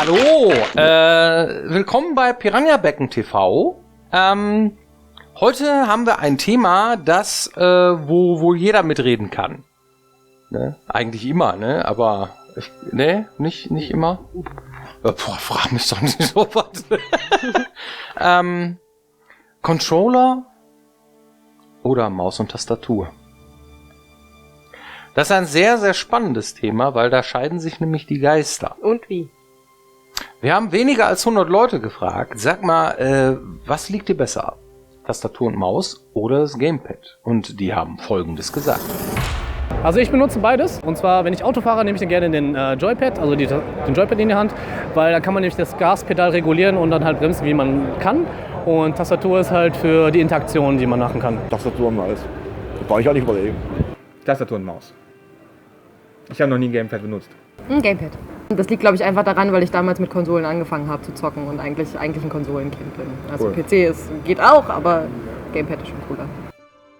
Hallo, willkommen bei Piranha Becken TV. Heute haben wir ein Thema, das wo wohl jeder mitreden kann. Ne? Eigentlich immer, ne? Aber nicht immer. Frag mich doch nicht so was. Controller oder Maus und Tastatur? Das ist ein sehr, sehr spannendes Thema, weil da scheiden sich nämlich die Geister. Und wie? Wir haben weniger als 100 Leute gefragt. Sag mal, was liegt dir besser ab? Tastatur und Maus oder das Gamepad? Und die haben Folgendes gesagt. Also ich benutze beides. Und zwar, wenn ich Auto fahre, nehme ich dann gerne den Joypad, also den Joypad in die Hand, weil da kann man nämlich das Gaspedal regulieren und dann halt bremsen, wie man kann. Und Tastatur ist halt für die Interaktion, die man machen kann. Tastatur und Maus. Da brauche ich auch nicht überlegen. Tastatur und Maus. Ich habe noch nie ein Gamepad benutzt. Ein Gamepad. Das liegt, glaube ich, einfach daran, weil ich damals mit Konsolen angefangen habe zu zocken und eigentlich ein Konsolenkind bin. Also cool. PC geht auch, aber Gamepad ist schon cooler.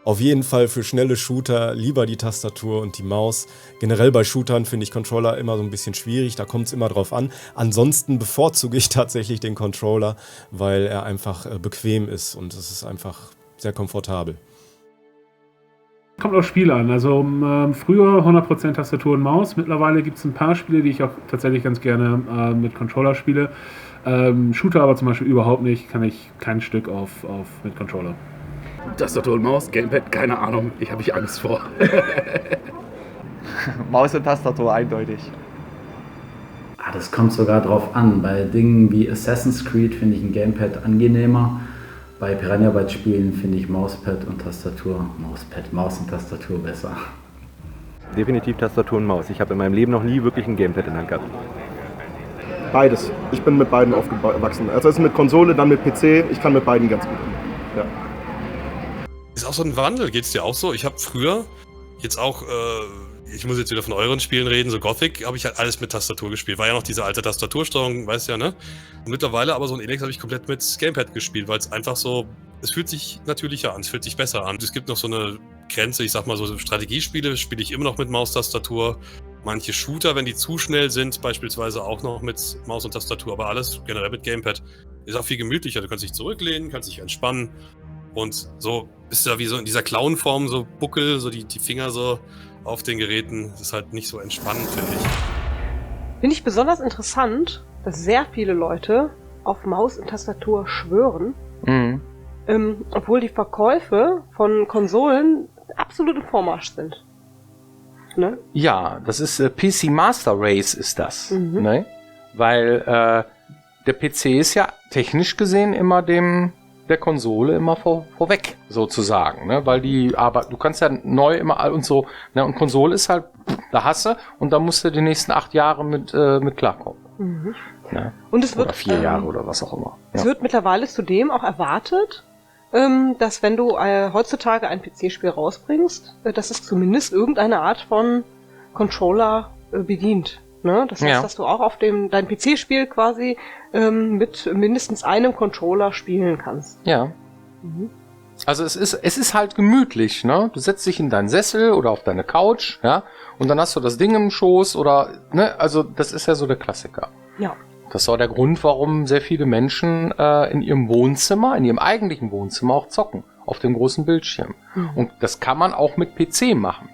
Auf jeden Fall für schnelle Shooter lieber die Tastatur und die Maus. Generell bei Shootern finde ich Controller immer so ein bisschen schwierig, da kommt es immer drauf an. Ansonsten bevorzuge ich tatsächlich den Controller, weil er einfach bequem ist und es ist einfach sehr komfortabel. Kommt aufs Spiel an. Also früher 100% Tastatur und Maus. Mittlerweile gibt es ein paar Spiele, die ich auch tatsächlich ganz gerne mit Controller spiele. Shooter aber zum Beispiel überhaupt nicht, kann ich kein Stück mit Controller. Tastatur und Maus, Gamepad, keine Ahnung, habe ich Angst vor. Maus und Tastatur eindeutig. Das kommt sogar drauf an. Bei Dingen wie Assassin's Creed finde ich ein Gamepad angenehmer. Bei Piranha Bytes Spielen finde ich Maus und Tastatur besser. Definitiv Tastatur und Maus. Ich habe in meinem Leben noch nie wirklich ein Gamepad in der Hand gehabt. Beides. Ich bin mit beiden aufgewachsen. Also erst mit Konsole, dann mit PC. Ich kann mit beiden ganz gut umgehen. Ja. Ist auch so ein Wandel, geht's dir auch so? Ich habe früher jetzt auch, ich muss jetzt wieder von euren Spielen reden, so Gothic, habe ich halt alles mit Tastatur gespielt. War ja noch diese alte Tastatursteuerung, weißt du ja, ne? Und mittlerweile aber so ein Elex habe ich komplett mit Gamepad gespielt, weil es einfach so, es fühlt sich natürlicher an, es fühlt sich besser an. Es gibt noch so eine Grenze, ich sag mal so Strategiespiele, spiele ich immer noch mit Maustastatur. Manche Shooter, wenn die zu schnell sind, beispielsweise auch noch mit Maus und Tastatur, aber alles generell mit Gamepad. Ist auch viel gemütlicher, du kannst dich zurücklehnen, kannst dich entspannen. Und so bist du da wie so in dieser Clown-Form, so Buckel, so die Finger so auf den Geräten. Das ist halt nicht so entspannend, finde ich. Finde ich besonders interessant, dass sehr viele Leute auf Maus und Tastatur schwören, obwohl die Verkäufe von Konsolen absolut im Vormarsch sind. Ne? Ja, das ist PC Master Race ist das. Ne? Weil der PC ist ja technisch gesehen immer der Konsole immer vorweg, sozusagen, ne? Weil du kannst ja neu immer und so, ne? Und Konsole ist halt, da hast du, und da musst du die nächsten 8 Jahre mit klarkommen. Ne? Und es wird, oder 4 Jahre oder was auch immer. Es wird mittlerweile zudem auch erwartet, dass wenn du heutzutage ein PC-Spiel rausbringst, dass es zumindest irgendeine Art von Controller bedient. Ne? Das heißt, dass du auch auf dein PC-Spiel quasi mit mindestens einem Controller spielen kannst. Ja. Also es ist halt gemütlich, ne? Du setzt dich in deinen Sessel oder auf deine Couch, ja, und dann hast du das Ding im Schoß oder, ne, also das ist ja so der Klassiker. Ja. Das war der Grund, warum sehr viele Menschen in ihrem Wohnzimmer, in ihrem eigentlichen Wohnzimmer auch zocken, auf dem großen Bildschirm. Und das kann man auch mit PC machen.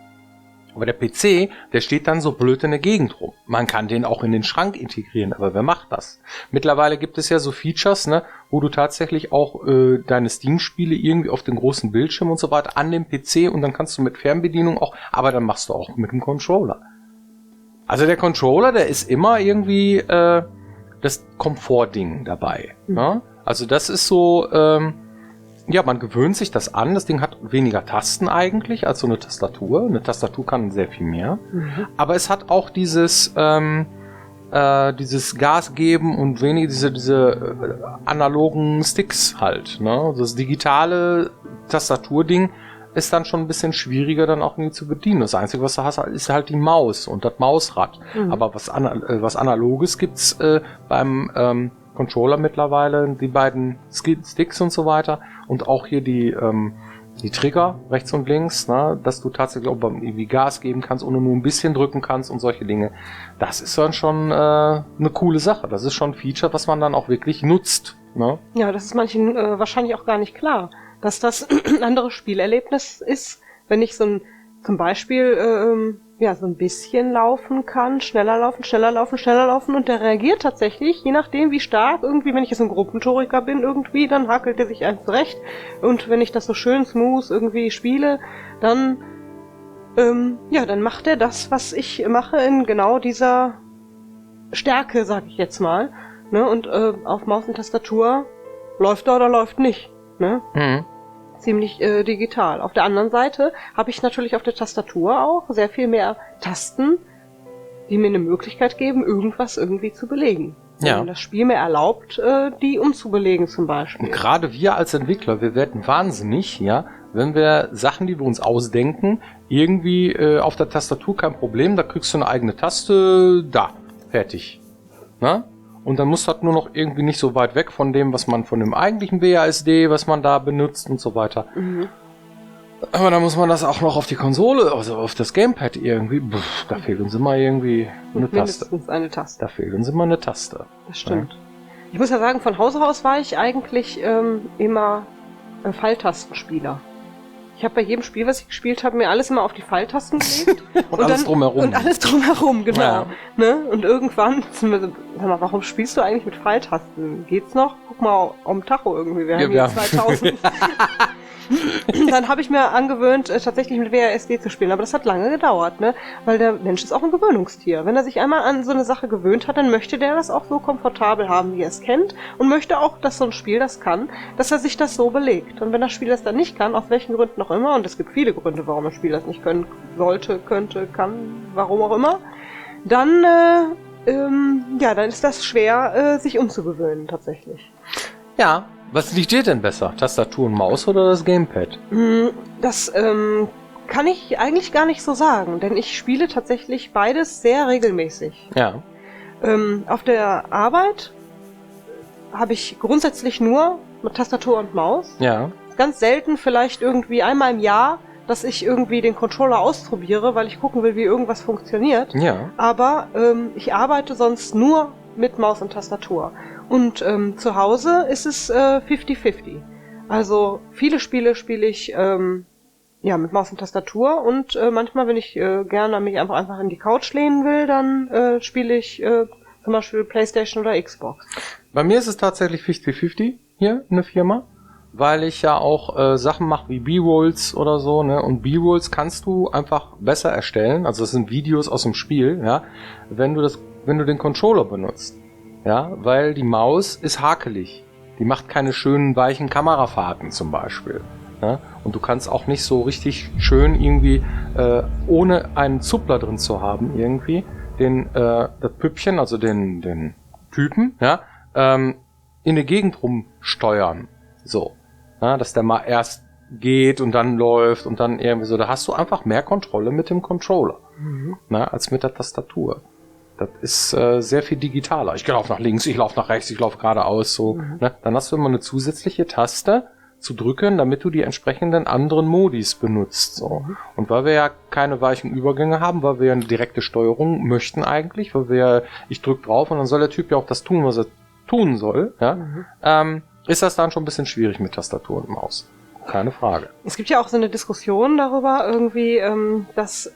Aber der PC, der steht dann so blöd in der Gegend rum. Man kann den auch in den Schrank integrieren, aber wer macht das? Mittlerweile gibt es ja so Features, ne, wo du tatsächlich auch deine Steam-Spiele irgendwie auf den großen Bildschirm und so weiter an dem PC und dann kannst du mit Fernbedienung auch, aber dann machst du auch mit dem Controller. Also der Controller, der ist immer irgendwie das Komfortding dabei. Ne? Also das ist so, ja, man gewöhnt sich das an. Das Ding hat weniger Tasten eigentlich als so eine Tastatur. Eine Tastatur kann sehr viel mehr. Aber es hat auch dieses Gas geben und weniger diese analogen Sticks halt. Ne? Das digitale Tastaturding ist dann schon ein bisschen schwieriger dann auch irgendwie zu bedienen. Das Einzige, was du hast, ist halt die Maus und das Mausrad. Aber was Analoges gibt's beim Controller mittlerweile, die beiden Sticks und so weiter und auch hier die die Trigger rechts und links, ne, dass du tatsächlich auch irgendwie Gas geben kannst, ohne nur ein bisschen drücken kannst und solche Dinge. Das ist dann schon eine coole Sache. Das ist schon ein Feature, was man dann auch wirklich nutzt. Ne? Ja, das ist manchen wahrscheinlich auch gar nicht klar, dass das ein anderes Spielerlebnis ist, wenn ich zum Beispiel so ein bisschen laufen kann, schneller laufen und der reagiert tatsächlich, je nachdem wie stark, irgendwie, wenn ich jetzt ein Gruppentoriker bin irgendwie, dann hakelt er sich eins zurecht und wenn ich das so schön smooth irgendwie spiele, dann dann macht er das, was ich mache, in genau dieser Stärke, sag ich jetzt mal, ne? Und auf Maus und Tastatur läuft er oder läuft nicht, ne? Mhm. Ziemlich digital. Auf der anderen Seite habe ich natürlich auf der Tastatur auch sehr viel mehr Tasten, die mir eine Möglichkeit geben, irgendwas irgendwie zu belegen. Ja. Wenn das Spiel mir erlaubt, die umzubelegen zum Beispiel. Und gerade wir als Entwickler, wir werden wahnsinnig, ja, wenn wir Sachen, die wir uns ausdenken, irgendwie auf der Tastatur kein Problem, da kriegst du eine eigene Taste, da, fertig. Na? Und dann muss das nur noch irgendwie nicht so weit weg von dem, was man von dem eigentlichen WASD, was man da benutzt und so weiter. Mhm. Aber dann muss man das auch noch auf die Konsole, also auf das Gamepad irgendwie. Da fehlt uns immer irgendwie eine Taste. Mindestens eine Taste. Da fehlt uns immer eine Taste. Das stimmt. Ja. Ich muss ja sagen, von Hause aus war ich eigentlich immer Pfeiltastenspieler. Ich habe bei jedem Spiel, was ich gespielt habe, mir alles immer auf die Pfeiltasten gelegt. und alles drumherum. Und alles drumherum, genau. Ja. Ne? Und irgendwann, sag mal, warum spielst du eigentlich mit Pfeiltasten? Geht's noch? Guck mal am Tacho irgendwie, wir haben hier 2000. Dann habe ich mir angewöhnt, tatsächlich mit WASD zu spielen. Aber das hat lange gedauert, ne? Weil der Mensch ist auch ein Gewöhnungstier. Wenn er sich einmal an so eine Sache gewöhnt hat, dann möchte der das auch so komfortabel haben, wie er es kennt. Und möchte auch, dass so ein Spiel das kann, dass er sich das so belegt. Und wenn das Spiel das dann nicht kann, aus welchen Gründen auch immer, und es gibt viele Gründe, warum ein Spiel das nicht können sollte, könnte, kann, warum auch immer, dann, dann ist das schwer, sich umzugewöhnen, tatsächlich. Ja. Was liegt dir denn besser? Tastatur und Maus oder das Gamepad? Das kann ich eigentlich gar nicht so sagen, denn ich spiele tatsächlich beides sehr regelmäßig. Ja. Auf der Arbeit habe ich grundsätzlich nur mit Tastatur und Maus. Ja. Ganz selten, vielleicht irgendwie einmal im Jahr, dass ich irgendwie den Controller ausprobiere, weil ich gucken will, wie irgendwas funktioniert. Ja. Aber ich arbeite sonst nur mit Maus und Tastatur. Und zu Hause ist es 50-50. Also viele Spiele spiele ich mit Maus und Tastatur und manchmal, wenn ich gerne mich einfach in die Couch lehnen will, dann spiele ich zum Beispiel PlayStation oder Xbox. Bei mir ist es tatsächlich 50-50 hier in der Firma, weil ich ja auch Sachen mache wie B-Rolls oder so, ne? Und B-Rolls kannst du einfach besser erstellen. Also das sind Videos aus dem Spiel, ja, wenn du den Controller benutzt. Ja, weil die Maus ist hakelig. Die macht keine schönen, weichen Kamerafahrten zum Beispiel. Ja? Und du kannst auch nicht so richtig schön irgendwie, ohne einen Zuppler drin zu haben, irgendwie, das Püppchen, also den Typen, ja, in der Gegend rumsteuern. So. Ja, dass der mal erst geht und dann läuft und dann irgendwie so. Da hast du einfach mehr Kontrolle mit dem Controller, als mit der Tastatur. Das ist sehr viel digitaler. Ich laufe nach links, ich laufe nach rechts, ich laufe geradeaus, so. Ne? Dann hast du immer eine zusätzliche Taste zu drücken, damit du die entsprechenden anderen Modis benutzt. So. Und weil wir ja keine weichen Übergänge haben, weil wir ja eine direkte Steuerung möchten eigentlich, ich drück drauf und dann soll der Typ ja auch das tun, was er tun soll, ja, ist das dann schon ein bisschen schwierig mit Tastatur und Maus. Keine Frage. Es gibt ja auch so eine Diskussion darüber irgendwie, dass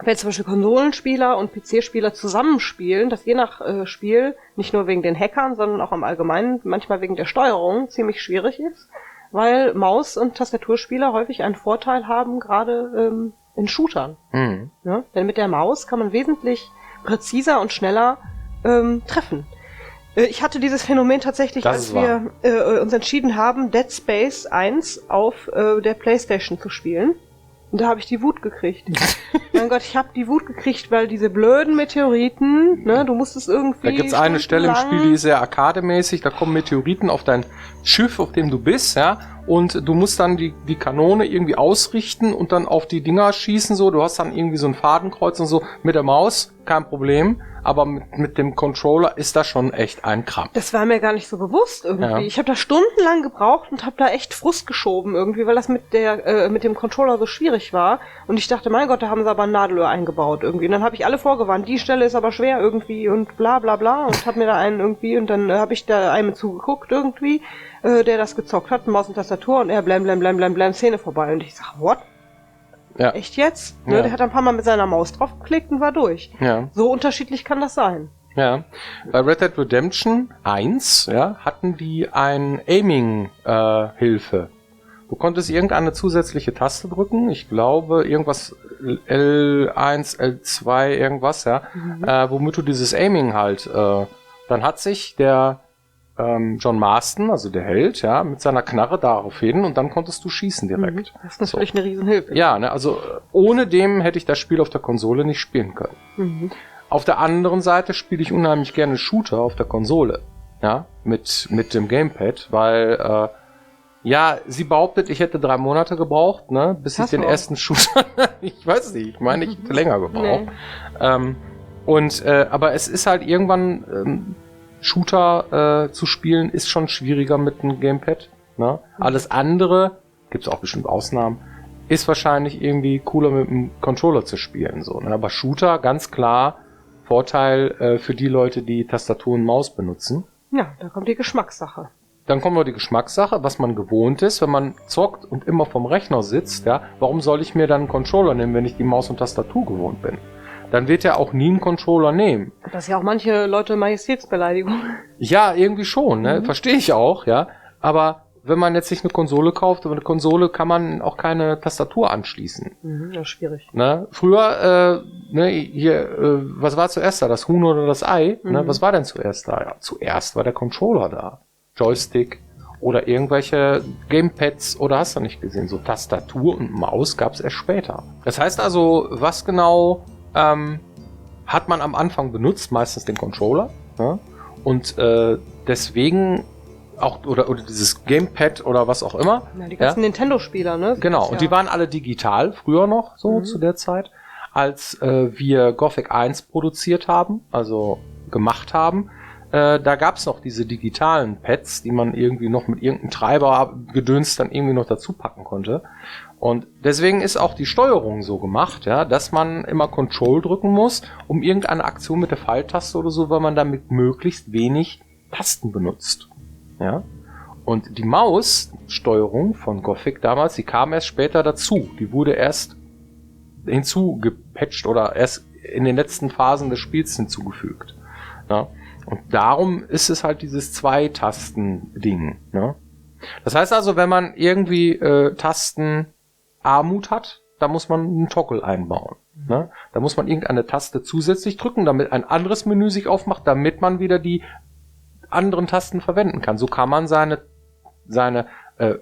wenn zum Beispiel Konsolenspieler und PC-Spieler zusammenspielen, dass je nach Spiel, nicht nur wegen den Hackern, sondern auch im Allgemeinen, manchmal wegen der Steuerung, ziemlich schwierig ist, weil Maus- und Tastaturspieler häufig einen Vorteil haben, gerade in Shootern. Ja? Denn mit der Maus kann man wesentlich präziser und schneller treffen. Ich hatte dieses Phänomen tatsächlich, als wir uns entschieden haben, Dead Space 1 auf der PlayStation zu spielen. Und da habe ich die Wut gekriegt. Mein Gott, ich habe die Wut gekriegt, weil diese blöden Meteoriten, ne, du musstest irgendwie... Da gibt's eine Stelle im Spiel, die ist sehr arkademäßig, da kommen Meteoriten auf dein Schiff, auf dem du bist, ja, und du musst dann die Kanone irgendwie ausrichten und dann auf die Dinger schießen, so, du hast dann irgendwie so ein Fadenkreuz und so, mit der Maus, kein Problem, aber mit dem Controller ist das schon echt ein Krampf. Das war mir gar nicht so bewusst irgendwie. Ja. Ich habe da stundenlang gebraucht und habe da echt Frust geschoben irgendwie, weil das mit dem Controller so schwierig war. Und ich dachte, mein Gott, da haben sie aber ein Nadelöhr eingebaut irgendwie. Und dann habe ich alle vorgewarnt, die Stelle ist aber schwer irgendwie und bla bla bla. Und habe mir da einen irgendwie, und dann habe ich da einem zugeguckt irgendwie, der das gezockt hat, Maus und Tastatur, und er blam, Szene vorbei. Und ich sag, what? Ja. Echt jetzt? Ne, Ja. der hat ein paar Mal mit seiner Maus drauf geklickt und war durch. Ja. So unterschiedlich kann das sein. Ja. Bei Red Dead Redemption 1, ja, hatten die ein Aiming-Hilfe. Du konntest irgendeine zusätzliche Taste drücken, ich glaube irgendwas L1, L2, irgendwas, ja, womit du dieses Aiming halt, dann hat sich der John Marston, also der Held, ja, mit seiner Knarre darauf hin und dann konntest du schießen direkt. Das ist natürlich eine Riesenhilfe. Ja, ne, also ohne dem hätte ich das Spiel auf der Konsole nicht spielen können. Mhm. Auf der anderen Seite spiele ich unheimlich gerne Shooter auf der Konsole, ja, mit dem Gamepad, weil ja, sie behauptet, ich hätte 3 Monate gebraucht, ne, bis ich den ersten Shooter, ich weiß nicht, ich meine, ich hätte länger gebraucht. Aber es ist halt irgendwann Shooter zu spielen, ist schon schwieriger mit einem Gamepad. Ne? Alles andere, gibt es auch bestimmt Ausnahmen, ist wahrscheinlich irgendwie cooler mit dem Controller zu spielen. So, ne? Aber Shooter, ganz klar, Vorteil für die Leute, die Tastatur und Maus benutzen. Ja, da kommt die Geschmackssache. Dann kommt noch die Geschmackssache, was man gewohnt ist, wenn man zockt und immer vom Rechner sitzt. Ja, warum soll ich mir dann einen Controller nehmen, wenn ich die Maus und Tastatur gewohnt bin? Dann wird er auch nie einen Controller nehmen. Das ist ja auch manche Leute Majestätsbeleidigung. Ja, irgendwie schon, ne? Verstehe ich auch, ja. Aber wenn man jetzt sich eine Konsole kauft, über eine Konsole kann man auch keine Tastatur anschließen. Das ist schwierig. Ne? Früher, was war zuerst da? Das Huhn oder das Ei? Ne? Was war denn zuerst da? Ja, zuerst war der Controller da. Joystick oder irgendwelche Gamepads oder hast du nicht gesehen? So Tastatur und Maus gab es erst später. Das heißt also, was genau hat man am Anfang benutzt? Meistens den Controller. Ne? Und deswegen auch, oder dieses Gamepad oder was auch immer. Ja, die ganzen Nintendo-Spieler, ne? Genau, und die waren alle digital, früher noch, so zu der Zeit, als wir Gothic 1 produziert haben, also gemacht haben. Da gab's noch diese digitalen Pads, die man irgendwie noch mit irgendeinem Treiber-Gedöns dann irgendwie noch dazu packen konnte. Und deswegen ist auch die Steuerung so gemacht, ja, dass man immer Control drücken muss, um irgendeine Aktion mit der Pfeiltaste oder so, weil man damit möglichst wenig Tasten benutzt. Ja. Und die Maussteuerung von Gothic damals, die kam erst später dazu. Die wurde erst hinzugepatcht oder erst in den letzten Phasen des Spiels hinzugefügt. Ja. Und darum ist es halt dieses Zwei-Tasten-Ding. Ne? Das heißt also, wenn man irgendwie Tastenarmut hat, da muss man einen Toggle einbauen. Ne? Da muss man irgendeine Taste zusätzlich drücken, damit ein anderes Menü sich aufmacht, damit man wieder die anderen Tasten verwenden kann. So kann man seine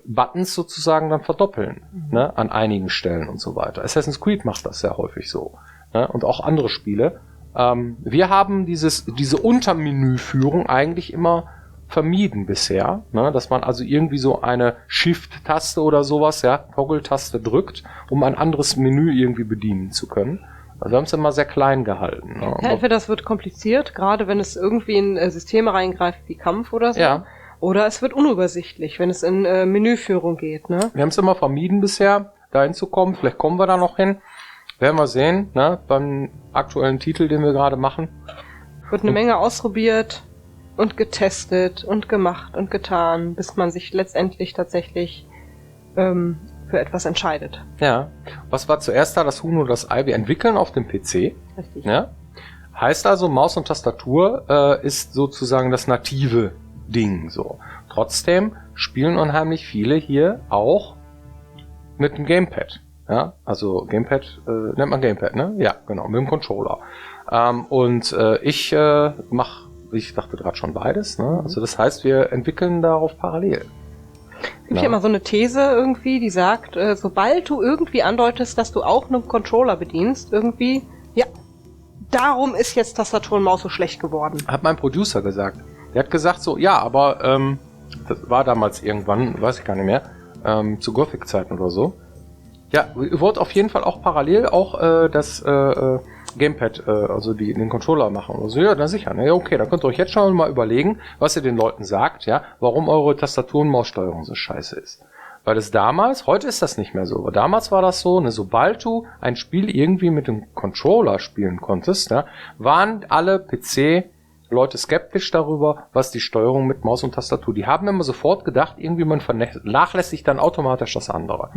Buttons sozusagen dann verdoppeln, ne? An einigen Stellen und so weiter. Assassin's Creed macht das sehr häufig so. Ne? Und auch andere Spiele. Wir haben diese Untermenüführung eigentlich immer vermieden bisher, ne? Dass man also irgendwie so eine Shift-Taste oder sowas, ja, Toggle-Taste drückt, um ein anderes Menü irgendwie bedienen zu können. Also wir haben es immer sehr klein gehalten. Ne? Ja, entweder das wird kompliziert, gerade wenn es irgendwie in Systeme reingreift wie Kampf oder so. Ja. Oder es wird unübersichtlich, wenn es in Menüführung geht. Ne? Wir haben es immer vermieden bisher, dahin zu kommen. Vielleicht kommen wir da noch hin. Werden wir sehen, ne? Beim aktuellen Titel, den wir gerade machen. Wird eine Menge ausprobiert und getestet und gemacht und getan, bis man sich letztendlich tatsächlich für etwas entscheidet. Ja. Was war zuerst da, das Huhn oder das Ei? Wir entwickeln auf dem PC. Richtig. Ja? Heißt also, Maus und Tastatur ist sozusagen das native Ding. So. Trotzdem spielen unheimlich viele hier auch mit dem Gamepad. Ja, also Gamepad, nennt man Gamepad, ne? Ja, genau, mit dem Controller. Ich dachte gerade schon beides, ne? Also das heißt, wir entwickeln darauf parallel. Es gibt ja immer so eine These irgendwie, die sagt, sobald du irgendwie andeutest, dass du auch einen Controller bedienst, irgendwie, ja, darum ist jetzt Tastatur und Maus so schlecht geworden. Hat mein Producer gesagt. Der hat gesagt so, ja, aber das war damals irgendwann, weiß ich gar nicht mehr, zu Gothic-Zeiten oder so. Ja, ihr wollt auf jeden Fall auch parallel auch das Gamepad, also die den Controller machen. Also ja, na sicher. Ja, okay, dann könnt ihr euch jetzt schon mal überlegen, was ihr den Leuten sagt, ja, warum eure Tastatur- und Maussteuerung so scheiße ist. Weil es damals, heute ist das nicht mehr so, aber damals war das so, ne, sobald du ein Spiel irgendwie mit dem Controller spielen konntest, ja, waren alle PC-Leute skeptisch darüber, was die Steuerung mit Maus und Tastatur. Die haben immer sofort gedacht, irgendwie man vernachlässigt dann automatisch das andere.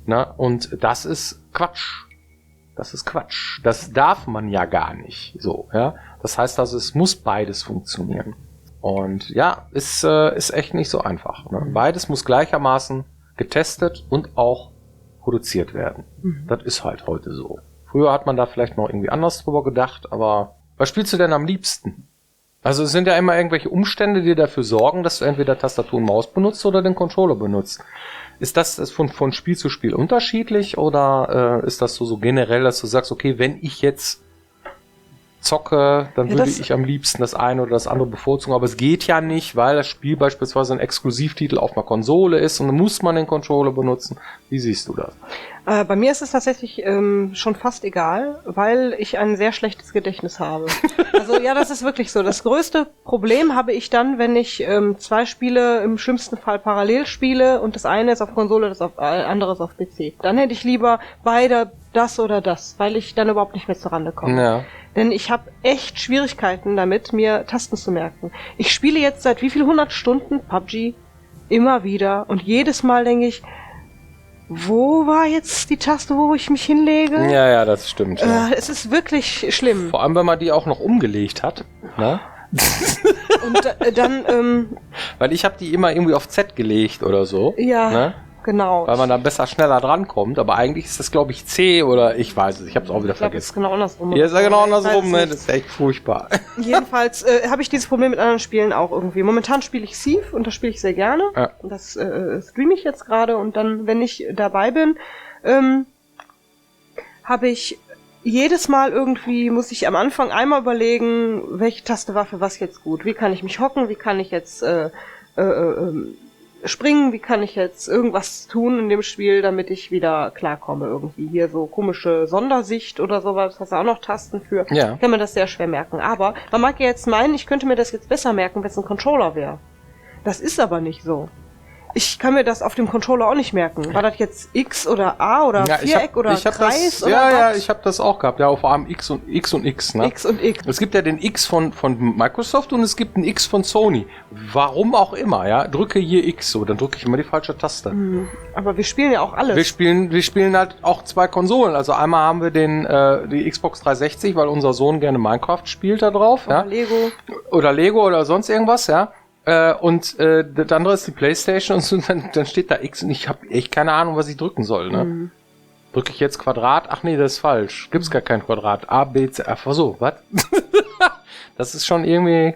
Na, und das ist Quatsch. Das ist Quatsch. Das darf man ja gar nicht. So, ja. Das heißt also, es muss beides funktionieren. Und ja, ist echt nicht so einfach. Ne? Beides muss gleichermaßen getestet und auch produziert werden. Das ist halt heute so. Früher hat man da vielleicht noch irgendwie anders drüber gedacht, aber was spielst du denn am liebsten? Also es sind ja immer irgendwelche Umstände, die dafür sorgen, dass du entweder Tastatur und Maus benutzt oder den Controller benutzt. Ist das von Spiel zu Spiel unterschiedlich oder ist das so generell, dass du sagst, okay, wenn ich jetzt zocke, dann würde ich am liebsten das eine oder das andere bevorzugen, aber es geht ja nicht, weil das Spiel beispielsweise ein Exklusivtitel auf einer Konsole ist und dann muss man den Controller benutzen. Wie siehst du das? Bei mir ist es tatsächlich schon fast egal, weil ich ein sehr schlechtes Gedächtnis habe. Also ja, das ist wirklich so. Das größte Problem habe ich dann, wenn ich 2 Spiele im schlimmsten Fall parallel spiele und das eine ist auf Konsole, das andere ist auf PC. Dann hätte ich lieber beide das oder das, weil ich dann überhaupt nicht mehr zurande komme. Ja. Denn ich habe echt Schwierigkeiten damit, mir Tasten zu merken. Ich spiele jetzt seit wie viel 100 Stunden PUBG immer wieder und jedes Mal denke ich, wo war jetzt die Taste, wo ich mich hinlege? Ja, das stimmt. Ja. Es ist wirklich schlimm. Vor allem, wenn man die auch noch umgelegt hat. Ne? Und dann... Weil ich habe die immer irgendwie auf Z gelegt oder so. Ja, ne? Genau. Weil man da besser schneller drankommt. Aber eigentlich ist das, glaube ich, C oder ich weiß es. Ich habe es auch wieder vergessen. Das ist genau andersrum. Ja, ist ja genau andersrum. Ne? Das ist echt furchtbar. Jedenfalls habe ich dieses Problem mit anderen Spielen auch irgendwie. Momentan spiele ich Thief und das spiele ich sehr gerne. Ja. Das streame ich jetzt gerade und dann, wenn ich dabei bin, habe ich jedes Mal irgendwie, muss ich am Anfang einmal überlegen, welche Taste war für was jetzt gut. Wie kann ich mich hocken? Wie kann ich jetzt springen, wie kann ich jetzt irgendwas tun in dem Spiel, damit ich wieder klarkomme irgendwie. Hier so komische Sondersicht oder sowas, hast du auch noch Tasten für. Ja. Kann man das sehr schwer merken. Aber man mag ja jetzt meinen, ich könnte mir das jetzt besser merken, wenn es ein Controller wäre. Das ist aber nicht so. Ich kann mir das auf dem Controller auch nicht merken. War das jetzt X oder A oder Viereck oder Kreis das, oder ja, was? ich habe das auch gehabt. Ja, vor allem X und X, ne? X und X. Es gibt ja den X von Microsoft und es gibt einen X von Sony. Warum auch immer, ja? Drücke hier X so, dann drücke ich immer die falsche Taste. Aber wir spielen ja auch alles. Wir spielen halt auch 2 Konsolen. Also einmal haben wir die Xbox 360, weil unser Sohn gerne Minecraft spielt da drauf. Oder ja? Lego oder sonst irgendwas, ja. Und das andere ist die PlayStation und so, dann steht da X und ich habe echt keine Ahnung, was ich drücken soll. Ne? Drücke ich jetzt Quadrat? Ach nee, das ist falsch. Gibt's gar kein Quadrat. A, B, C, Ach so, was? Das ist schon irgendwie...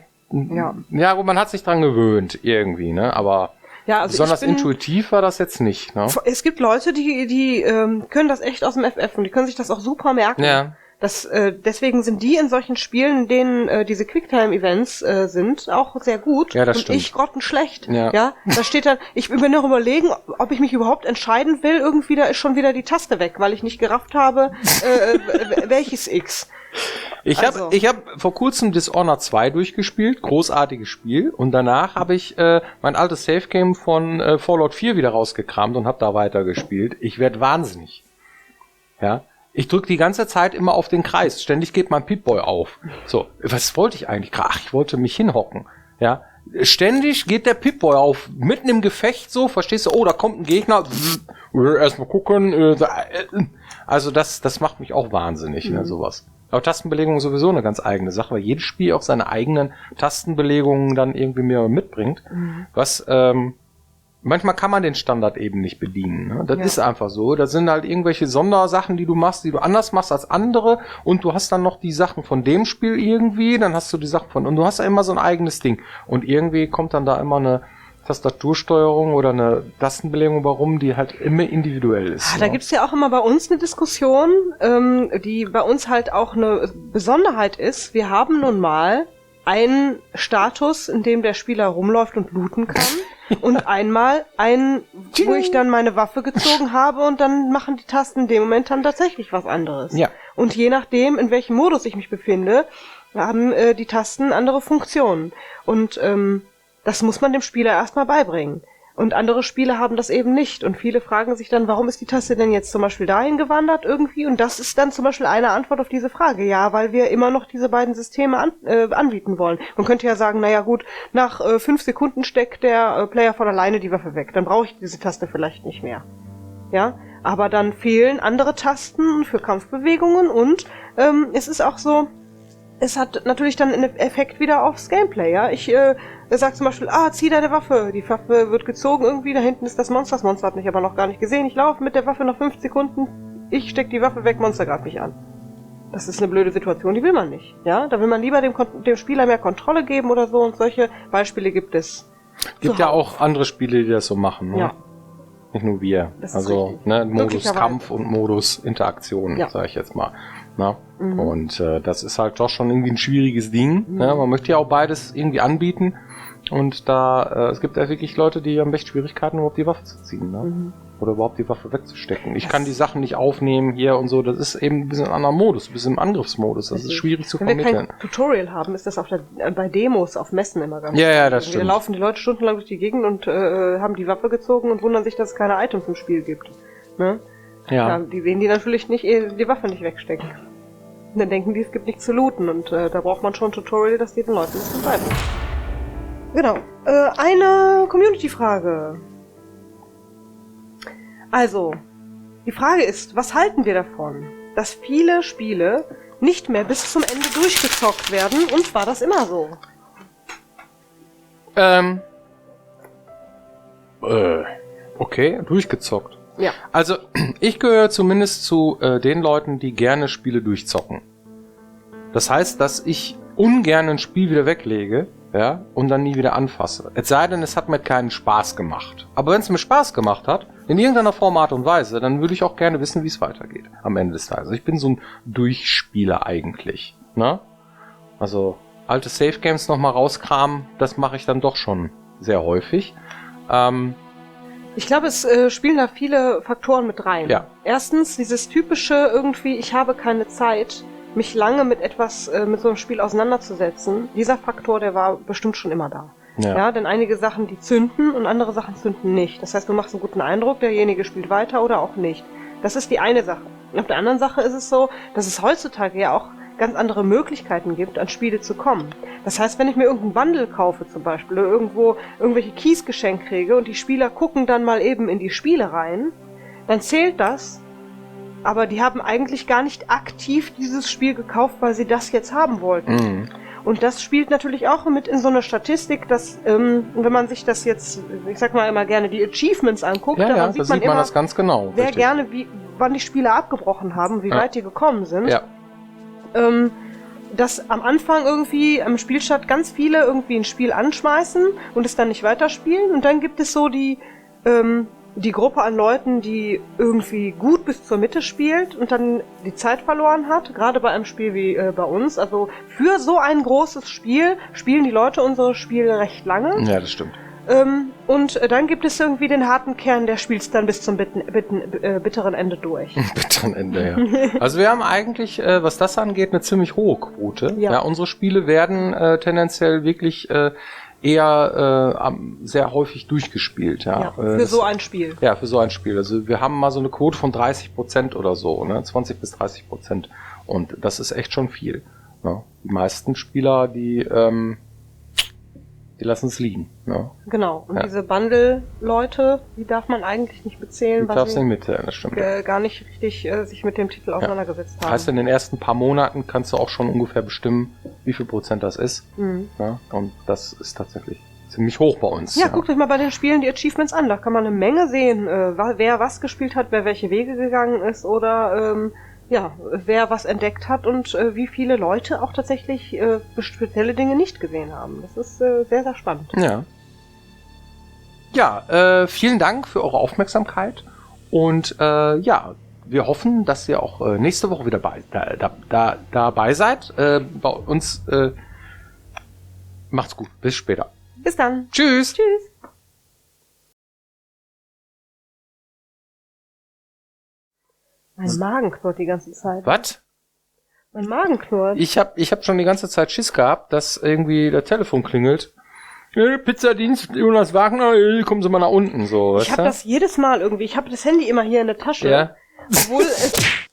Ja, gut, man hat sich dran gewöhnt irgendwie, ne? Aber ja, also besonders intuitiv war das jetzt nicht. Ne? Es gibt Leute, die können das echt aus dem FF und die können sich das auch super merken. Ja. Deswegen sind die in solchen Spielen, in denen diese Quicktime-Events sind, auch sehr gut. Ja, das und stimmt. ich grottenschlecht. Ja. Da steht dann, ich bin noch überlegen, ob ich mich überhaupt entscheiden will. Irgendwie da ist schon wieder die Taste weg, weil ich nicht gerafft habe, welches X. Ich hab vor kurzem Dishonored 2 durchgespielt, großartiges Spiel, und danach habe ich mein altes Savegame von Fallout 4 wieder rausgekramt und habe da weitergespielt. Ich werd wahnsinnig. Ja. Ich drücke die ganze Zeit immer auf den Kreis. Ständig geht mein Pip-Boy auf. So, was wollte ich eigentlich? Ach, ich wollte mich hinhocken. Ja, ständig geht der Pip-Boy auf. Mitten im Gefecht so, verstehst du? Oh, da kommt ein Gegner. Erstmal gucken. Also das macht mich auch wahnsinnig, ne, sowas. Aber Tastenbelegung ist sowieso eine ganz eigene Sache, weil jedes Spiel auch seine eigenen Tastenbelegungen dann irgendwie mir mitbringt. Was, manchmal kann man den Standard eben nicht bedienen. Ne? Das ist einfach so. Das sind halt irgendwelche Sondersachen, die du machst, die du anders machst als andere. Und du hast dann noch die Sachen von dem Spiel irgendwie. Dann hast du die Sachen und du hast ja immer so ein eigenes Ding. Und irgendwie kommt dann da immer eine Tastatursteuerung oder eine Tastenbelegung warum, die halt immer individuell ist. Da gibt's ja auch immer bei uns eine Diskussion, die bei uns halt auch eine Besonderheit ist. Wir haben nun mal einen Status, in dem der Spieler rumläuft und looten kann. und einmal wo ich dann meine Waffe gezogen habe und dann machen die Tasten in dem Moment dann tatsächlich was anderes. Ja. Und je nachdem, in welchem Modus ich mich befinde, haben die Tasten andere Funktionen. Und das muss man dem Spieler erstmal beibringen. Und andere Spiele haben das eben nicht. Und viele fragen sich dann, warum ist die Taste denn jetzt zum Beispiel dahin gewandert irgendwie? Und das ist dann zum Beispiel eine Antwort auf diese Frage. Ja, weil wir immer noch diese beiden Systeme anbieten wollen. Man könnte ja sagen, naja gut, nach 5 Sekunden steckt der Player von alleine die Waffe weg. Dann brauche ich diese Taste vielleicht nicht mehr. Ja, aber dann fehlen andere Tasten für Kampfbewegungen und es ist auch so, es hat natürlich dann einen Effekt wieder aufs Gameplay, ja. Ich sag zum Beispiel, zieh deine Waffe. Die Waffe wird gezogen irgendwie, da hinten ist das Monster. Das Monster hat mich aber noch gar nicht gesehen. Ich laufe mit der Waffe nach 5 Sekunden. Ich steck die Waffe weg, Monster greift mich an. Das ist eine blöde Situation, die will man nicht, ja. Da will man lieber dem Spieler mehr Kontrolle geben oder so und solche Beispiele gibt es. Gibt ja auch andere Spiele, die das so machen, ne? Ja. Nicht nur wir. Das ist also, richtig. ne, Modus Möglicherweise. Kampf und Modus Interaktion, Ja. sage ich jetzt mal. Na? Mhm. Und das ist halt doch schon irgendwie ein schwieriges Ding. Ne? Man möchte ja auch beides irgendwie anbieten. Und da, es gibt ja wirklich Leute, die haben echt Schwierigkeiten, überhaupt die Waffe zu ziehen. Ne? Mhm. Oder überhaupt die Waffe wegzustecken. Ich kann die Sachen nicht aufnehmen hier und so. Das ist eben ein bisschen ein anderer Modus, ein bisschen im Angriffsmodus. Das ist schwierig zu Wenn wir vermitteln. kein Tutorial haben, ist das bei Demos auf Messen immer ganz Ja, schwierig. das Da stimmt. laufen die Leute stundenlang durch die Gegend und haben die Waffe gezogen und wundern sich, dass es keine Items im Spiel gibt. Ne? Ja. Die sehen die natürlich nicht, die Waffe nicht wegstecken. Und dann denken die, es gibt nichts zu looten und da braucht man schon ein Tutorial, das den Leuten das beibringt. Genau. Eine Community-Frage. Also, die Frage ist, was halten wir davon, dass viele Spiele nicht mehr bis zum Ende durchgezockt werden? Und war das immer so? Okay, durchgezockt. Ja. Also, ich gehöre zumindest zu den Leuten, die gerne Spiele durchzocken. Das heißt, dass ich ungern ein Spiel wieder weglege, ja, und dann nie wieder anfasse. Es sei denn, es hat mir keinen Spaß gemacht. Aber wenn es mir Spaß gemacht hat, in irgendeiner Form, Art und Weise, dann würde ich auch gerne wissen, wie es weitergeht am Ende des Tages. Ich bin so ein Durchspieler eigentlich, ne? Also, alte Safe Games nochmal rauskramen, das mache ich dann doch schon sehr häufig. Ich glaube, es spielen da viele Faktoren mit rein. Ja. Erstens, dieses typische irgendwie, ich habe keine Zeit, mich lange mit etwas, mit so einem Spiel auseinanderzusetzen. Dieser Faktor, der war bestimmt schon immer da. Ja, denn einige Sachen, die zünden und andere Sachen zünden nicht. Das heißt, du machst einen guten Eindruck, derjenige spielt weiter oder auch nicht. Das ist die eine Sache. Und auf der anderen Sache ist es so, dass es heutzutage ja auch ganz andere Möglichkeiten gibt, an Spiele zu kommen. Das heißt, wenn ich mir irgendeinen Bundle kaufe zum Beispiel oder irgendwo irgendwelche Keys geschenkt kriege und die Spieler gucken dann mal eben in die Spiele rein, dann zählt das, aber die haben eigentlich gar nicht aktiv dieses Spiel gekauft, weil sie das jetzt haben wollten. Mhm. Und das spielt natürlich auch mit in so eine Statistik, dass, wenn man sich das jetzt, ich sag mal immer gerne, die Achievements anguckt, Ja, daran da sieht man immer, das ganz genau. wer richtig. gerne, wann die Spieler abgebrochen haben, wie weit die gekommen sind. Ja. Dass am Anfang irgendwie am Spielstart ganz viele irgendwie ein Spiel anschmeißen und es dann nicht weiterspielen. Und dann gibt es so die Gruppe an Leuten, die irgendwie gut bis zur Mitte spielt und dann die Zeit verloren hat. Gerade bei einem Spiel wie bei uns. Also für so ein großes Spiel spielen die Leute unsere Spiele recht lange. Ja, das stimmt. Und dann gibt es irgendwie den harten Kern, der spielt es dann bis zum bitteren Ende durch. Bitteren Ende, ja. Also wir haben eigentlich, was das angeht, eine ziemlich hohe Quote. Ja, unsere Spiele werden tendenziell wirklich eher sehr häufig durchgespielt. Ja, für so ein Spiel. Ja, für so ein Spiel. Also wir haben mal so eine Quote von 30% oder so, ne? 20 bis 30%. Und das ist echt schon viel. Ne? Die meisten Spieler, die lassen es liegen. Ne? Genau. Und diese Bundle-Leute, die darf man eigentlich nicht bezählen, die darfst du nicht mitzählen, das stimmt. Gar nicht richtig sich mit dem Titel auseinandergesetzt haben. Heißt, in den ersten paar Monaten kannst du auch schon ungefähr bestimmen, wie viel Prozent das ist. Mhm. Ja, und das ist tatsächlich ziemlich hoch bei uns. Ja, guckt euch mal bei den Spielen die Achievements an. Da kann man eine Menge sehen, wer was gespielt hat, wer welche Wege gegangen ist oder wer was entdeckt hat und wie viele Leute auch tatsächlich spezielle Dinge nicht gesehen haben. Das ist sehr, sehr spannend. Ja. Ja, vielen Dank für eure Aufmerksamkeit und wir hoffen, dass ihr auch nächste Woche wieder dabei seid. Bei uns macht's gut. Bis später. Bis dann. Tschüss. Tschüss. Mein Magen knurrt die ganze Zeit. Was? Mein Magen knurrt. Ich hab schon die ganze Zeit Schiss gehabt, dass irgendwie das Telefon klingelt. Pizzadienst, Jonas Wagner, kommen Sie mal nach unten, so. Ich habe das jedes Mal irgendwie. Ich habe das Handy immer hier in der Tasche. Ja. Obwohl es